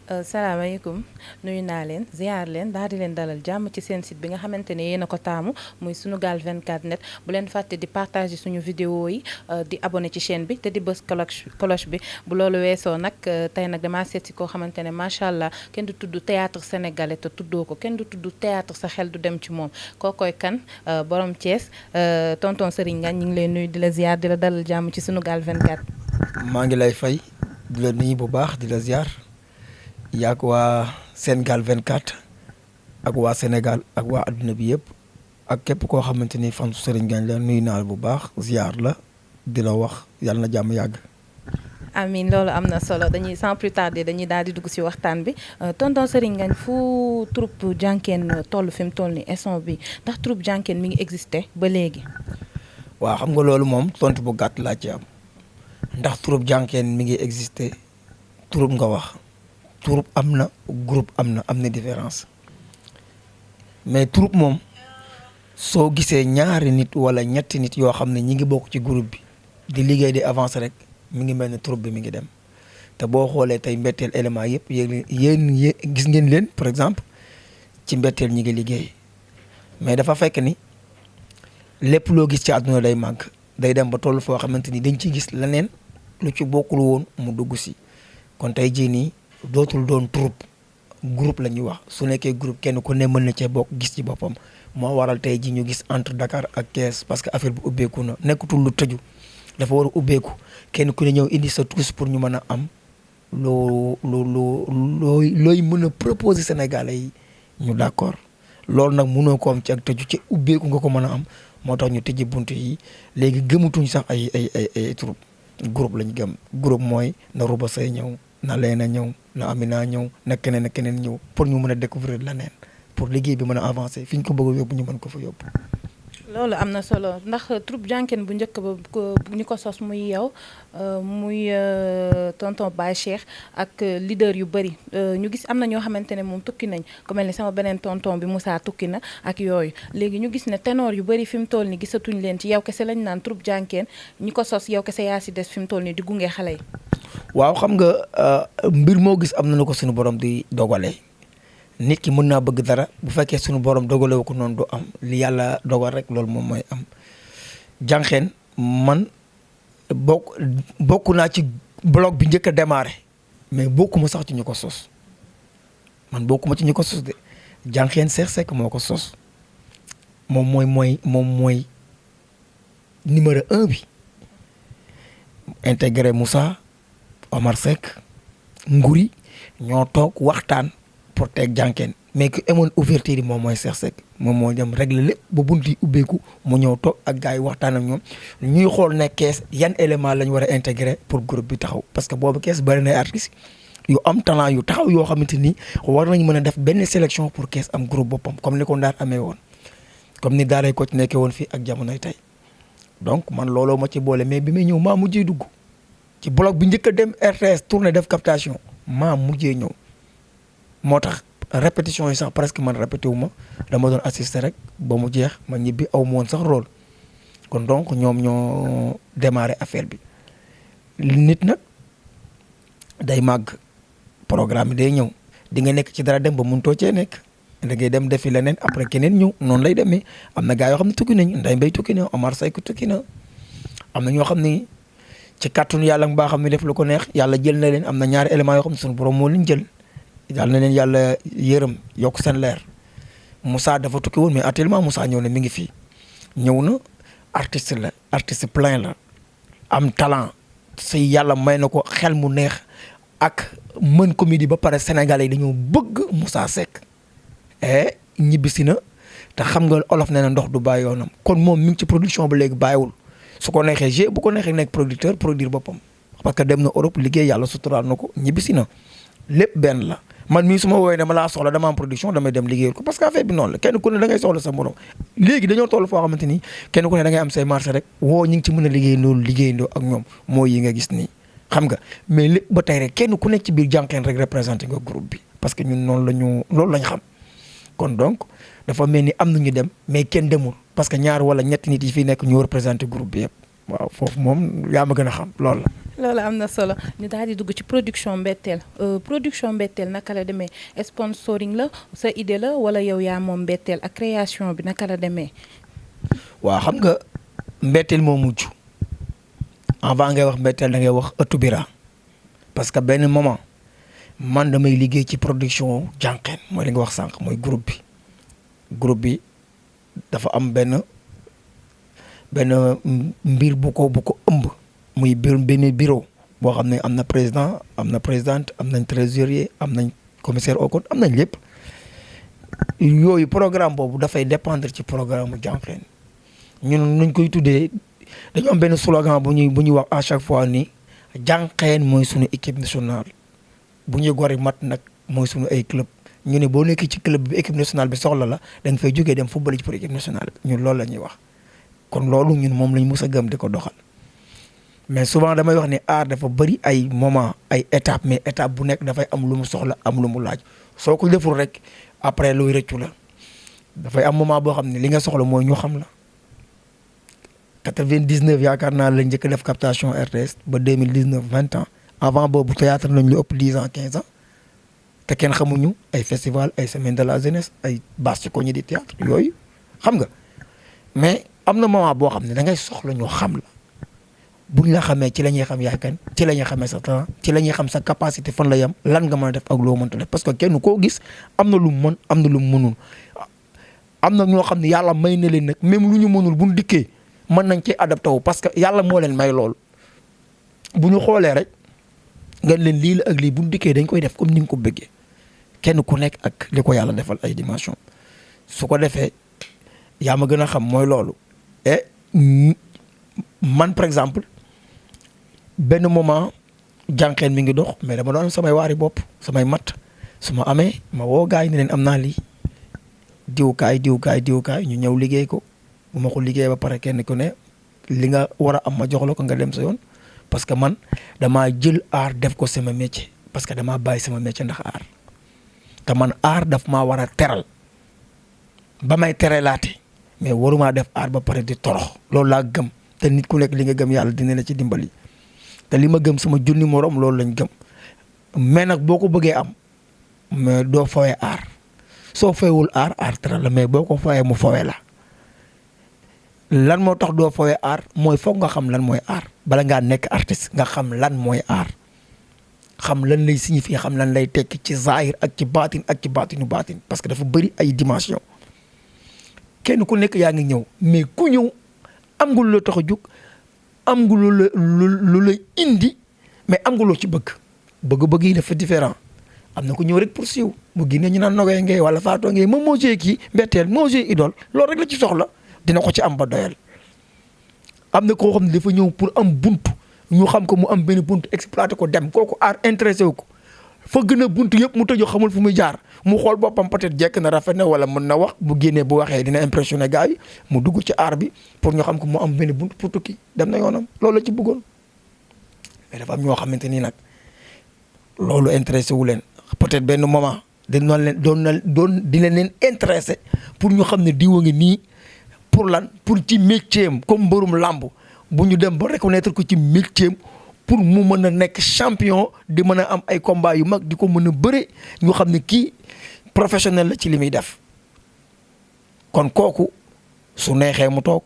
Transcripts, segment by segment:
salaamaaleykum nuyu naa leen ziar leen daal di leen dalal jàmm ci seen site bi nga xamante ne yéen a ko taamu muy Sunugal 24net bu leen fàtte di partager suñu vidéo yi di abonné ci chaîne bi te di bës cloche bi bu loolu weesoo nag tey nag damaa seet si koo xamante ne macha allah kenn du tudd théâtre sénégalais te tuddoo ko kenn du tudd théâtre sa xel du dem ci moom kookoy kan borom Thiès tonton Serigne Ngagne ñu ngi lay nuyu di la ziar di la dalal jàmm ci Sunugal 24. maa ngi lay fay di la nuyu bu baax di la ziar. yaag waa Sunugal 24 ak waa Sénégal ak waa adduna bi yëpp ak képp koo xamante ni fan su Serigne Ngagne la nuyu naa la bu baax ziar la di la wax yàlla na jàmm yàgg. amin loolu am na solo dañuy sans plus tarder dañuy daal di dugg ci waxtaan bi tonton Serigne Ngagne fu troupe Diankéne toll fi mu toll ni instant bi ndax troupe Diankéne mi ngi existé ba léegi. waaw xam nga loolu moom tontu bu gàtt laa ci am ndax troupe Diankéne mi ngi existé troupe nga wax. troupe am na groupe am na différence mais troupe moom soo gisee ñaari nit wala ñetti nit yoo xam ne ñi ngi bokk ci groupe bi di liggéey di avancer rek mi ngi mel ne troupe bi mi ngi dem te boo xoolee tey mbetteel élément yëpp yéen gis ngeen leen par exemple ci mbetteel ñi ngi liggéey mais dafa fekk ni lépp loo gis ci àdduna day màgg day dem ba toll foo xamante ni dañ ci gis leneen lu ci bokkul woon mu dugg si kon tey jii nii dootul doon troupe groupe la ñuy wax su nekkee groupe kenn ku ne mën na cee bokk gis ci boppam moo waral tey ji ñu gis entre Dakar ak Thiès parce que affaire bi ubbeeku na nekkatul lu tëju dafa war a ubbeeku kenn ku ne ñëw indi sa tous pour ñu mën a am looy mën a proposer Sénégalais yi ñu d'accord loolu nag mënoo ko am ci ak tëju ci ubbeeku nga ko mën a am moo tax ñu tëjji bunt yi léegi gëmatuñ sax ay troupe groupe lañu gëm groupe mooy na Rouba Seye ñëw na Leena ñëw na Amina ñëw na keneen ñëw pour ñu mën a découvrir leneen pour liggéey bi mën a avancer fi ñu ko bëgg a yóbbu ñu mën ko fa yóbbu. loolu am na solo ndax troupe Diankéne bu njëkk ba ñu ko sos muy yow muy tonton Baye Cheikh ak leader yu bëri ñu gis am na ñoo xamante ne moom tukki nañ ku mel ni sama beneen tonton bi Moussa tukki na ak yooyu léegi ñu gis ne ténor yu bëri fi mu toll ni gisatuñ leen ci yow kese lañ naan troupe Diankéne ñi ko sos yow kese yaa si des fi mu toll ni di gunge xale yi. waaw xam nga mbir moo gis am na lu ko suñu borom di dogalee nit ki mën naa bëgg dara bu fekkee suñu borom dogalewu ko noonu du am li yàlla dogal rek loolu moom mooy am Diankéne man bokk naa ci bloc bi njëkk a démarré mais bokkuma sax ci ñu ko sos man bokkuma ci ñu ko sos de Diankéne Cheikh Seck moo ko sos moom mooy numéro 1 bi intégré Moussa Omar Seck Nguri ñoo toog waxtaan pour teg Diankéne mais ku amoon ouverture yi moom mooy Cheikh Seck moom moo dem régler lépp ba bunt yi ubbeeku mu ñëw toog ak gars yi waxtaan ak ñoom ñuy xool ne Kees yan élément lañ war a intégrer pour groupe bi taxaw parce que boobu Kees bëri na artistes yu am talent yu taxaw yoo xamante ni war nañ mën a def benn sélection pour Kees am groupe boppam comme ni ko Ndaar amee woon comme ni Daaray Kocc nekkee woon fii ak jamonoy tey donc man looloo ma ci boole mais bi may ñëw maa mujjee dugg ci bloc bi njëkk a dem RTS tourné def captation maa mujjee ñëw moo tax répétition yi sax presque man répété wu ma dama doon assister rek ba mu jeex ma ñibbi aw ma woon sax rôle kon donc ñoom ñoo démarré affaire bi nit nag day màgg programme bi day ñëw di nga nekk ci dara dem ba mënutoo cee nekk da ngay dem defi leneen après keneen ñëw noonu lay demee am na gars yoo xam ne tukki nañ Ndeye Mbaye tukki na Omar Seck tukki na am na ñoo xam ne ci kàttanu yàlla nga baa xam ne def lu ko neex yàlla jël na leen am na ñaari éléments yoo xam ne suñu borom moo leen jël yàlla na leen yàlla yërëm yokk seen leer Moussa dafa tukki woon mais actuellement Moussa ñëw na mi ngi fii ñëw na artiste plein la am talent si yàlla may na ko xel mu neex ak mën comédie ba pare sénégalais yi dañoo bëgg Moussa Seck ñibbisi na te xam nga olof nee na ndox du bàyyi yoonam kon moom mi ngi ci production ba léegi bàyyiwul su ko neexee bu ko neexee nekk producteur produire boppam parce que dem na Europe liggéey yàlla suturaal na ko ñibbisi na lépp benn la man mii su ma woowee dama laa soxla dama am production damay dem liggéeyal ko parce que affaire bi noonu la kenn ku ne da ngay soxla sa morom léegi dañoo toll foo xamante ni kenn ku ne da ngay am say marché rek woo ñi ngi ci mën a liggéeyandoo ak ñoom mooy yi nga gis nii xam nga mais lépp ba tey rek kenn ku nekk ci biir Diankéne rek représenté nga groupe bi parce que ñun loolu lañ xam kon donc dafa mel ni am nañu dem mais kenn demul parce que ñaar wala ñetti nit yi fi nekk ñoo représenté groupe bi yëpp waaw foofu moom yaa ma gën a xam loolu la. loolu am na solo ñu daal di dugg ci production Mbetteel production Mbetteel naka la demee sponsoring la sa idée la wala yow yaa moom Mbetteel ak création bi naka la demee. waaw xam nga Mbetteel moo mujj avant ngay wax Mbetteel da ngay wax ëttu bira parce que benn moment man damay liggéey ci production jànqeen mooy li nga wax sànq mooy groupe bi dafa am benn mbir bu ko ëmb muy benn bureau boo xam ne am na président am na présidente am nañ trésorier am nañ commissaire au compte am nañ lépp yooyu programme boobu dafay dépendre ci programme mu jànqeen ñun nuñ koy tuddee dañu am benn slogan bu ñuy wax à chaque fois ni jànqeen mooy suñu équipe nationale bu ñuy gori mat nag mooy suñu ay club ñu ne boo nekkee ci club bi équipe nationale bi soxla la da nga fay jógee dem football ci pour équipe nationale bi ñun loolu la ñuy wax kon loolu ñun moom lañ mus a gëm di ko doxal mais souvent damay wax ni art dafa bëri ay moment ay étape mais étape bu nekk dafay am lu mu soxla am lu mu laaj soo ko deful rek après looy rëccu la dafay am moment boo xam ne li nga soxla mooy ñu xam la 99 yaakaar naa la njëkk def captation RTS ba 2019 20 ans avant boobu théâtre nañ lu ëpp 10 ans 15 ans te kenn xamuñu ay festival ay semaine de la jeunesse ay bâche ci ko ñi di théâtre yooyu xam nga mais am na moment boo xam ne da ngay soxla ñu xam la buñ la xamee ci la ñuy xam yaay kan ci la ñuy xamee sa talent ci la ñuy xam sa capacité fan la yem lan nga mën a def ak loo mënta def parce que kenn koo gis am na lu mu mën am na lu mu mënul am na ñoo xam ne yàlla may na leen nag même lu ñu mënul buñ dikkee mën nañ ci adapté wu parce que yàlla moo leen may loolu bu ñu xoolee rek nga leen lii la ak lii buñ dikkee dañ koy def comme ni nga ko bëggee kenn ku nekk ak li ko yàlla defal ay dimension su ko defee yaa ma gën a xam mooy loolu et man par exemple benn moment jànqeen mi ngi dox mais dama doon samay waari bopp samay mat su ma amee ma woo gaay ne leen am naa lii diwkaay ñu ñëw liggéey ko bu ma ko liggéey ba pare kenn ku ne li nga war a am ma jox la ko nga dem sa yoon parce que man damaa jël art def ko sama métier parce que damaa bàyyi sama métier ndax art te man art daf maa war a teral ba may teralaate mais waruma def art ba pare di torox loolu laa gëm te nit ku nekk li nga gëm yàlla dina la ci dimbali te li ma gëm sama junni morom loolu lañ gëm mais nag boo ko bëggee am mais doo fawee art soo fawewul art teral la mais boo ko fawee mu fawee la lan moo tax doo fawee art mooy foog nga xam lan mooy art bala ngaa nekk artiste nga xam lan mooy art xam lan lay signifier xam lan lay tekki ci zahir ak ci baatin ak ci baatinu baatin parce que dafa bëri ay dimension kenn ku nekk yaa ngi ñëw mais ku ñëw am nga lu la tax a jóg am nga lu la indi mais am nga loo ci bëgg yi dafa différent am na ku ñëw rek pour siiw bu génnee ñu naan Nogay Ngay wala Fatou Ngay moom moo jee kii Mbetteel moo jee Idole loolu rek la ci soxla dina ko ci am ba doyal am na koo xam ne dafa ñëw pour am buntu ñu xam ko mu am benn buntu exploité ko dem kooku art intéressé wu ko fa gën a buntu yëpp mu tëjoo xamul fu muy jaar mu xool boppam peut-être jekk na rafet na wala mën na wax bu génnee bu waxee dina impressionné gars yi mu dugg ci art bi pour ñu xam ko mu am benn buntu pour tukki dem na yoonam loolu la ci bëggoon mais dafa am ñoo xamante ni nag loolu intéressé wu leen peut-être benn moment dina leen doon dina leen intéressé pour ñu xam ne diwa ngi nii pour lan pour ci métier am comme mbërum làmb bu ñu dem ba reconnaître ko ci métier am pour mu mën a nekk champion di mën a am ay combat yu mag di ko mën a bëre ñu xam ne kii professionnel la ci li muy def kon kooku su neexee mu toog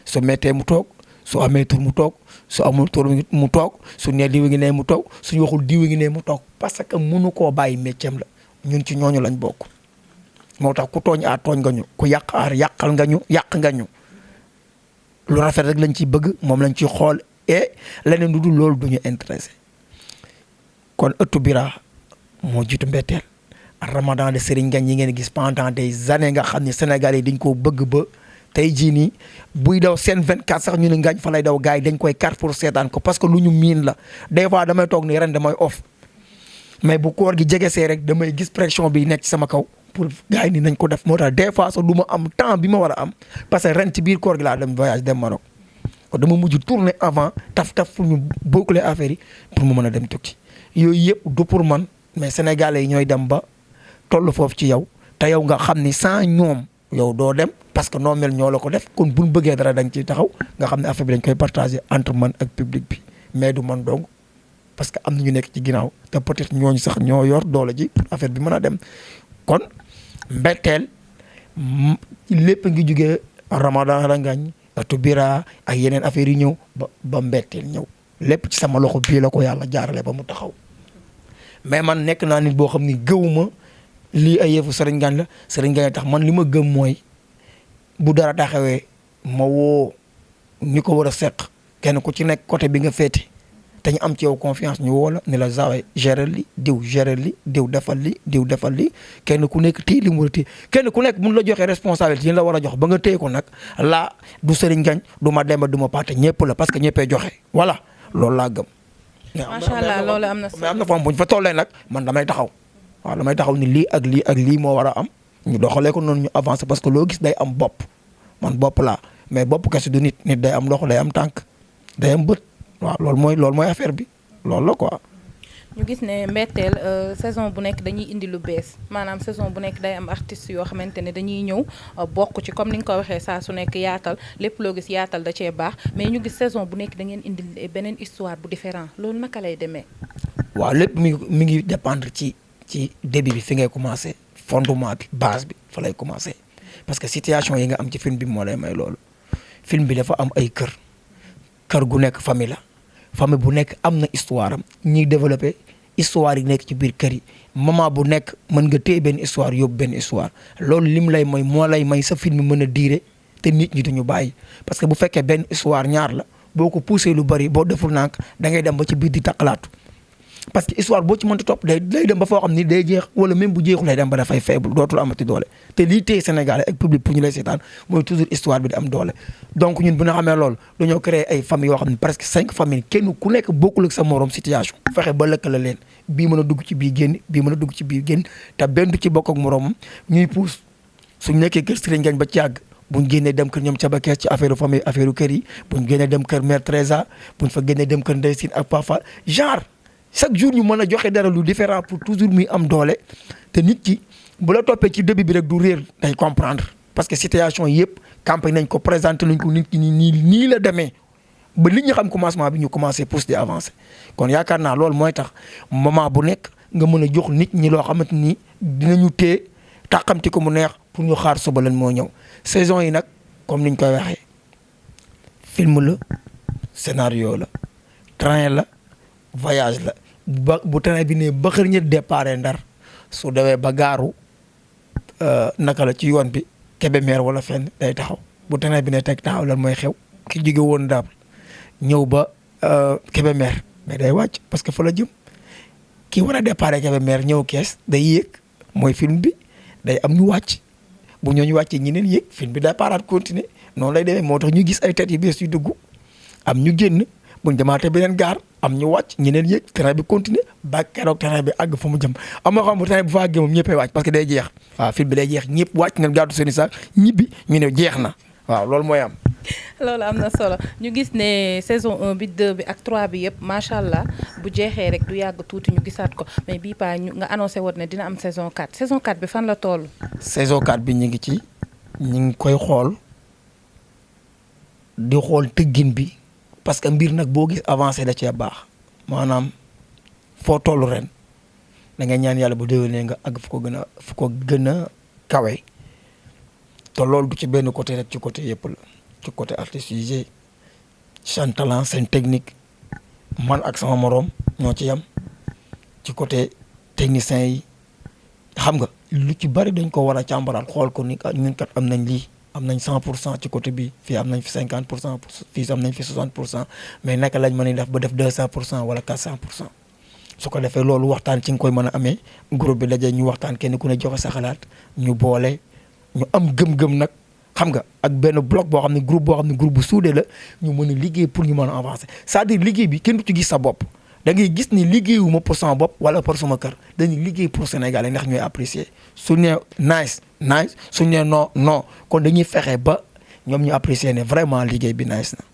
su mettee mu toog su amee tur mu toog su amul tur mu toog su nee diwa ngi ne mu toog suñu waxul diwa ngi ne mu toog parce que mënu koo bàyyi métier am la ñun ci ñooñu lañ bokk moo tax ku tooñ aar tooñ nga ñu ku yàq aar yàqal nga ñu yàq nga ñu lu rafet rek lañ ciy bëgg moom lañ ciy xool et leneen lu dul loolu du ñu intéressé kon ëttu bira moo jiitu Mbetteel Ramadan de Serigne Ngagne yi ngeen gis pendant des années nga xam ne Sénégalais yi dañ koo bëgg ba tey jii nii buy daw seen 24 sax ñu ne Ngagne fa lay daw gars yi dañ koy kar pour seetaan ko parce que lu ñu miin la des fois damay toog ni ren damay off mais bu koor gi jege see rek damay gis pression bi nekk ci sama kaw pour gars yi ni nañ ko def moo tax des fois sax du ma am temps bi ma war a am parce que ren ci biir koor gi laa dem voyage dem Maroc kon dama mujj tourner avant taf pour ñu boucler affaire yi pour mu mën a dem tukki yooyu yëpp du pour man mais sénégalais yi ñooy dem ba toll foofu ci yow te yow nga xam ni sans ñoom yow doo dem parce que noo mel ñoo la ko def kon buñ bëggee dara da nga ciy taxaw nga xam ne affaire bi dañ koy partager entre man ak public bi mais du man dong parce que am na ñu nekk ci ginnaaw te peut-être ñooñu sax ñoo yor doole ji pour affaire bi mën a dem kon mbetteel lépp ngi jugee Ramadan Rangagne atu bira ak yeneen affaires yi ñëw ba mbetteel ñëw lépp ci sama loxo bii la ko yàlla jaarale ba mu taxaw mais man nekk naa nit boo xam ni gëwuma lii ay yëfu Serigne Ngagne la Serigne Ngagne tax man li ma gëm mooy bu dara taxawee ma woo ñi ko war a seq kenn ku ci nekk côté bi nga féete te ñu am ci yow confiance ñu woo la ni la zaway gérer li diw gérer li diw defal li diw defal li kenn ku nekk téye li mu war a téye kenn ku nekk mun la joxee responsabilité yi la war a jox ba nga téye ko nag laa du Serigne Ngagne du ma demba du ma paate ñëpp la parce que ñëppee joxe voilà loolu laa gëm. macha allah loolu am na mais am na foofu bu ñu fa tollee nag man damay taxaw waaw damay taxaw ni lii ak lii ak lii moo war a am ñu doxalee ko noonu ñu avancer parce que loo gis day am bopp man bopp laa mais bopp kese du nit day am loxo day am tànk day am bët waaw loolu mooy affaire bi loolu la quoi. ñu gis ne mbetteel saison bu nekk dañuy indi lu bees maanaam saison bu nekk day am artistes yoo xamante ne dañuy ñëw bokk ci comme ni nga ko waxee saa su nekk yaatal lépp loo gis yaatal da cee baax mais ñu gis saison bu nekk da ngeen indi beneen histoire bu différent loolu naka lay demee. waaw lépp mi ngi dépendre ci début bi fi ngay commencé fondement bi base bi fa lay commencé parce que situation yi nga am ci film bi moo lay may loolu film bi dafa am ay kër gu nekk famille bu nekk am na histoire am ñiy développé histoire yi nekk ci biir kër yi moment bu nekk mën nga téye benn histoire yóbbu benn histoire loolu lim lay mooy moo lay may sa film mën a diire te nit ñi duñu bàyyi parce que bu fekkee benn histoire ñaar la boo ko poussé lu bari boo deful nànk da ngay dem ba ci biir di taqalaatu parce que histoire boo ci mënta topp day dem ba foo xam ni day jeex wala même bu jeexul day dem ba dafay faible dootul amati doole te lii téye Sénégal ak public pour ñu lay seetaan mooy toujours histoire bi di am doole donc ñun bu ñu xamee loolu dañoo créer ay famille yoo xam ne presque 5 familles kenn ku nekk bokkul ak sa morom situation fexe ba lëkkale leen bii mën a dugg ci bii génn bii mën a dugg ci bii génn te benn du ci bokk ak moromam ñuy pousse suñ nekkee kër Serigne Ngagne ba ci yàgg buñ génnee dem kër ñoom Caba Kees ci affaire famille affaire kër yi buñ génnee dem kër mère Teresa buñ fa génnee dem kër Ndeye Sine ak Papa genre chaque jour ñu mën a joxe dara lu différent pour toujours muy am doole te nit ki bu la toppee ci début bi rek du réer day comprendre parce que situation yëpp campagne nañ ko présenté nañ ko nit ki nii la demee ba li ñu xam commencement bi ñu commencé pousse di avancer kon yaakaar naa loolu mooy tax moment bu nekk nga mën a jox nit ñi loo xamante ni dinañu téye tàqamti ko mu neex pour ñu xaar suba lan moo ñëw saison yi nag comme niñ koy waxee film la scénario la train la voyage la bu train bi ne ba xër ñi départ Ndar su demee ba gaaru naka la ci yoon bi Kébémer wala fenn day taxaw bu train bi ne teg taxaw lan mooy xew ki jóge woon Ndar ñëw ba Kébémer mais day wàcc parce que fa la jëm ki war a départ Kébémer ñëw Kees day yéeg mooy film bi day am ñu wàcc bu ñooñu wàccee ñeneen yéeg film bi day paraat continuer noonu lay demee moo tax ñu gis ay têtes yu bees yu dugg am ñu génn buñ demaatee beneen gaar am ñu wàcc ñeneen yéeg train bi continuer ba keroog train bi àgg fa mu jëm am nga xam bu train bi fa àggee moom ñëppay wàcc parce que day jeex waaw film bi day jeex ñëpp wàcc na gàddu seen i saak ñibbi ñu ne jeex na waaw loolu mooy am. loolu am na solo ñu gis ne saison 1 bi 2 bi ak 3 bi yëpp macha allah bu jeexee rek du yàgg tuuti ñu gisaat ko mais bii paa ñu nga annoncé woon ne dina am saison 4 saison 4 bi fan la toll. saison 4 bi ñu ngi koy xool di xool tëggin bi parce que mbir nag boo gis avancé da cee baax maanaam foo toll ren da ngay ñaan yàlla bu déwénee nga àgg fu ko gën a kawe te loolu du ci benn côté rek ci côté yëpp la. ci côté artistes yi seen talent seen technique man ak sama morom ñoo ci yam ci côté technicien yi xam nga lu ci bari dañ ko war a càmbaraat xool ko ni ñun kat am nañ lii am nañ 100% ci côté bi fii am nañ fi 50% fii am nañ fi 60% mais naka lañ mën a def ba def 200% wala 400% su ko defee loolu waxtaan ci nga koy mën a amee groupe bi daje ñu waxtaan kenn ku ne joxe sa xalaat ñu boole ñu am gëm-gëm nag. xam nga ak benn bloc boo xam ne groupe bu soudé la ñu mën a liggéey pour ñu mën a avancer c'est-à-dire liggéey bi kenn du ci gis sa bopp da ngay gis ni liggéeyuma pour sama bopp wala pour sama kër dañuy liggéey pour Sénégalais ndax ñooy apprécier suñ nee nice suñ nee non kon dañuy fexe ba ñoom ñu apprécier ne vraiment liggéey bi nice na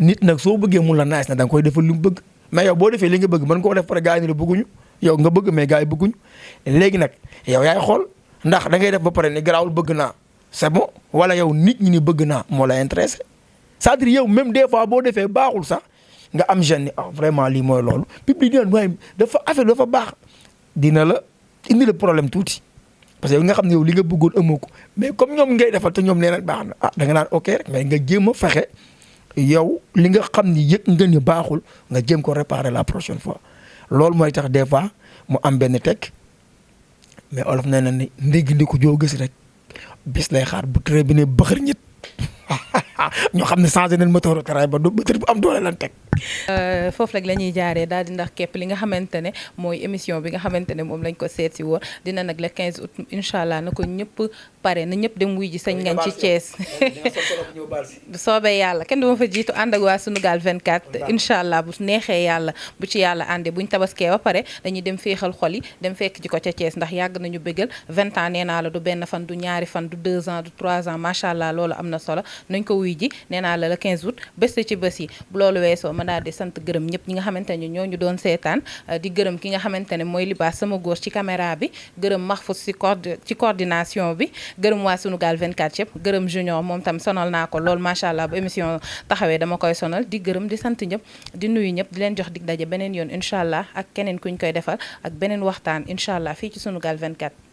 nit nag soo bëggee mun la nice na da nga koy defal li mu bëgg mais yow boo defee li nga bëgg mën nga ko def pare gars yi ne la bëgguñu yow nga bëgg mais gars yi bëgguñu léegi nag yow yaay xool ndax da ngay def ba pare ne garaawul bëgg naa c'est bon wala yow nit ñi ni bëgg naa moo la intéressé c'est-à-dire yow même des fois boo defee baaxul sax nga am jeune ni vraiment lii mooy loolu public dina waaye dafa affaire dafa baax dina la indi le problème tuuti parce que yow nga xam ne yow li nga bëggoon amoo ko mais comme ñoom ngay defal te ñoom nee na baax na da nga naan ok rek mais nga jéem a fexe yow li nga xam ni yëg nga ni baaxul nga jéem ko réparer la prochaine fois loolu mooy tax des fois mu am benn tekk mais olof nee na ni ndégg ndi ko joo gis rek bis lay xaar bu tëree bi ne bëxër ñit ñoo xam ne changé nañ moteur taraay ba du moteur bu am doole lan teg. foofu rek la ñuy jaaree daal di ndax képp li nga xamante ne mooy émission bi nga xamante ne moom lañ ko seet si woon dina nag le 15 août incha allah na ko ñëpp pare na ñëpp dem wuy ji sañ ngañ ci Thiès. bu soobee yàlla kenn du ma fa jiitu ànd ak waa Sunugal 24 incha allah bu neexee yàlla bu ci yàlla àndee buñ tabaskee ba pare dañuy dem féexal xol yi dem fekk ji ko ca Thiès ndax yàgg nañu bëggal 20 ans nee naa la du benn fan du ñaari fan du 2 ans du 3 ans macha allah loolu am na solo nañ ko wuy ji nee naa la le 15 août bés ci bés yi bu loolu weesoo ma daal di sant gërëm ñëpp ñi nga xamante ne ñoo ñu doon seetaan di gërëm ki nga xamante ne mooy Libaas sama góor ci caméra bi gërëm Mahfous ci coordination bi gërëm waa Sunugal 24 yëpp gërëm Junior moom tam sonal naa ko lool macha allah bu émission taxawee dama koy sonal di gërëm di sant ñëpp di nuyu ñëpp di leen jox dig daje beneen yoon incha allah ak keneen kuñ koy defal ak beneen waxtaan incha allah fii ci Sunugal 24